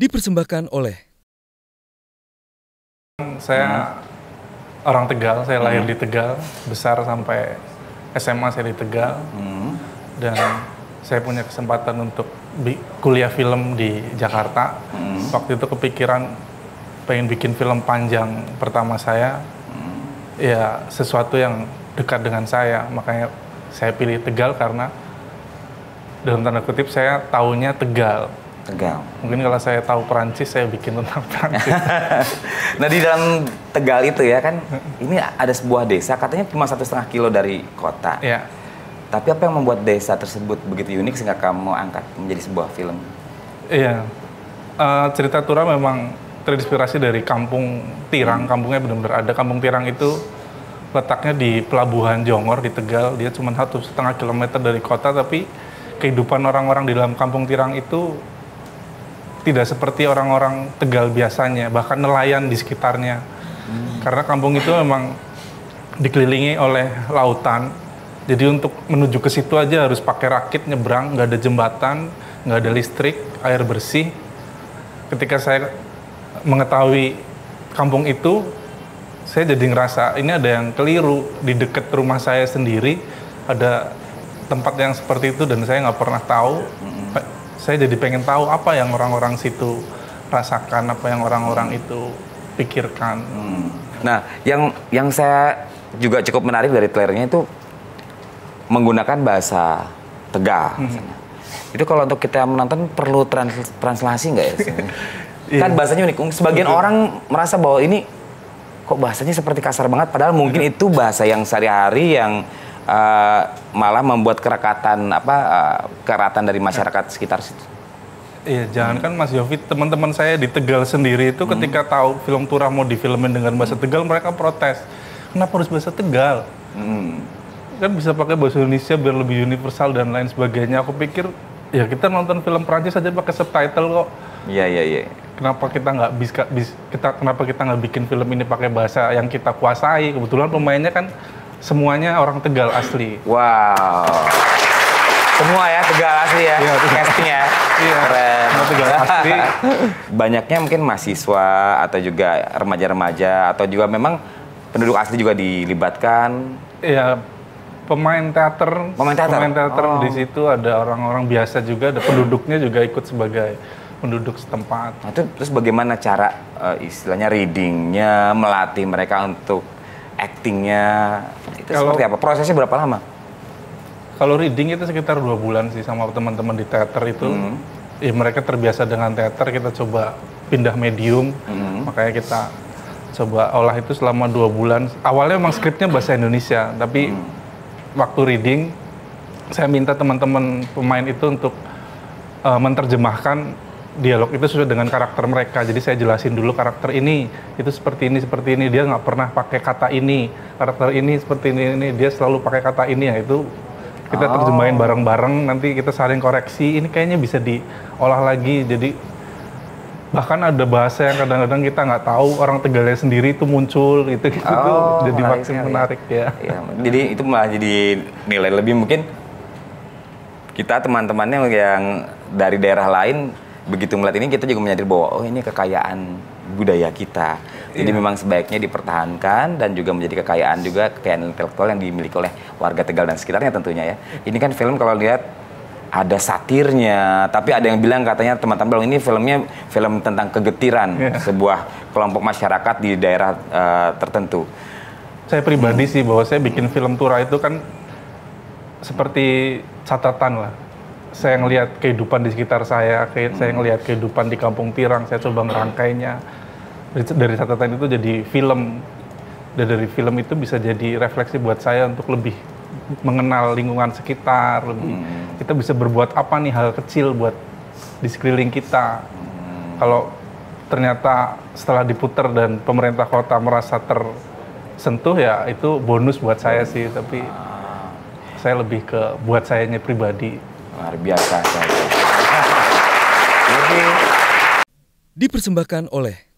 Dipersembahkan oleh Saya orang Tegal, saya lahir di Tegal, besar sampai SMA saya di Tegal, dan saya punya kesempatan untuk kuliah film di Jakarta. Waktu itu kepikiran pengen bikin film panjang pertama saya, ya sesuatu yang dekat dengan saya, makanya saya pilih Tegal karena dalam tanda kutip saya taunya Tegal. Mungkin kalau saya tahu Perancis, saya bikin tentang Perancis. Nah, di dalam Tegal itu ya kan, ini ada sebuah desa, katanya cuma 1,5 kilo dari kota. Ya. Tapi apa yang membuat desa tersebut begitu unik sehingga kamu angkat menjadi sebuah film? Iya. Cerita Tura memang terinspirasi dari Kampung Tirang. Kampungnya benar-benar ada. Kampung Tirang itu letaknya di Pelabuhan Jongor di Tegal. Dia cuma 1,5 kilometer dari kota, tapi kehidupan orang-orang di dalam Kampung Tirang itu tidak seperti orang-orang Tegal biasanya, bahkan nelayan di sekitarnya. Karena kampung itu memang dikelilingi oleh lautan, jadi untuk menuju ke situ aja harus pakai rakit nyebrang, nggak ada jembatan, nggak ada listrik, air bersih. Ketika saya mengetahui kampung itu, saya jadi ngerasa ini ada yang keliru. Di dekat rumah saya sendiri ada tempat yang seperti itu dan saya nggak pernah tahu. Saya jadi pengen tahu apa yang orang-orang situ rasakan, apa yang orang-orang itu pikirkan. Nah, yang saya juga cukup menarik dari trailernya itu menggunakan bahasa Tegal. Itu kalau untuk kita menonton perlu translasi nggak ya? Kan bahasanya unik. Sebagian orang merasa bahwa ini kok bahasanya seperti kasar banget, padahal mungkin itu bahasa yang sehari-hari yang malah membuat kerekatan dari masyarakat sekitar situ. Iya, jangan kan Mas Yofi, teman-teman saya di Tegal sendiri itu ketika tahu film Tura mau difilmin dengan bahasa Tegal, mereka protes. Kenapa harus bahasa Tegal? Kan bisa pakai bahasa Indonesia biar lebih universal dan lain sebagainya. Aku pikir ya kita nonton film Prancis aja pakai subtitle kok. Iya. Kenapa kita nggak bikin film ini pakai bahasa yang kita kuasai? Kebetulan pemainnya kan semuanya orang Tegal asli. Wow. Semua ya Tegal asli ya, castingnya. Iya, keren. semua Tegal asli. Banyaknya mungkin mahasiswa atau juga remaja-remaja atau juga memang penduduk asli juga dilibatkan. Iya, pemain teater di situ ada orang-orang biasa juga, ada penduduknya juga ikut sebagai penduduk setempat. Nah, itu terus bagaimana cara istilahnya readingnya, melatih mereka untuk actingnya, itu seperti apa? Prosesnya berapa lama? Kalau reading itu sekitar 2 bulan sih sama teman-teman di teater itu. Ya, mereka terbiasa dengan teater, kita coba pindah medium, makanya kita coba olah itu selama 2 bulan. Awalnya memang skripnya bahasa Indonesia, tapi waktu reading saya minta teman-teman pemain itu untuk menerjemahkan dialog itu sesuai dengan karakter mereka. Jadi saya jelasin dulu karakter ini, itu seperti ini. Dia nggak pernah pakai kata ini. Karakter ini seperti ini. Dia selalu pakai kata ini, ya itu kita terjemahin bareng-bareng. Nanti kita saling koreksi. Ini kayaknya bisa diolah lagi. Jadi bahkan ada bahasa yang kadang-kadang kita nggak tahu, orang Tegalnya sendiri itu muncul. Itu jadi makin menarik ya. Jadi itu malah jadi nilai lebih mungkin kita teman-temannya yang dari daerah lain. Begitu melihat ini kita juga menyadari bahwa ini kekayaan budaya kita. Jadi memang sebaiknya dipertahankan dan juga menjadi kekayaan intelektual yang dimiliki oleh warga Tegal dan sekitarnya tentunya ya. Ini kan film kalau lihat ada satirnya, tapi ada yang bilang katanya teman-teman ini filmnya film tentang kegetiran sebuah kelompok masyarakat di daerah tertentu. Saya pribadi sih bahwa saya bikin film Tura itu kan seperti catatan lah. Saya ngelihat kehidupan di sekitar saya ngelihat kehidupan di Kampung Tirang, saya coba merangkainya. Dari catatan itu jadi film. Dan dari film itu bisa jadi refleksi buat saya untuk lebih mengenal lingkungan sekitar, kita bisa berbuat apa nih hal kecil buat di sekeliling kita. Kalau ternyata setelah diputar dan pemerintah kota merasa tersentuh, ya itu bonus buat saya sih, tapi saya lebih ke buat sayanya pribadi. Luar biasa. Dipersembahkan oleh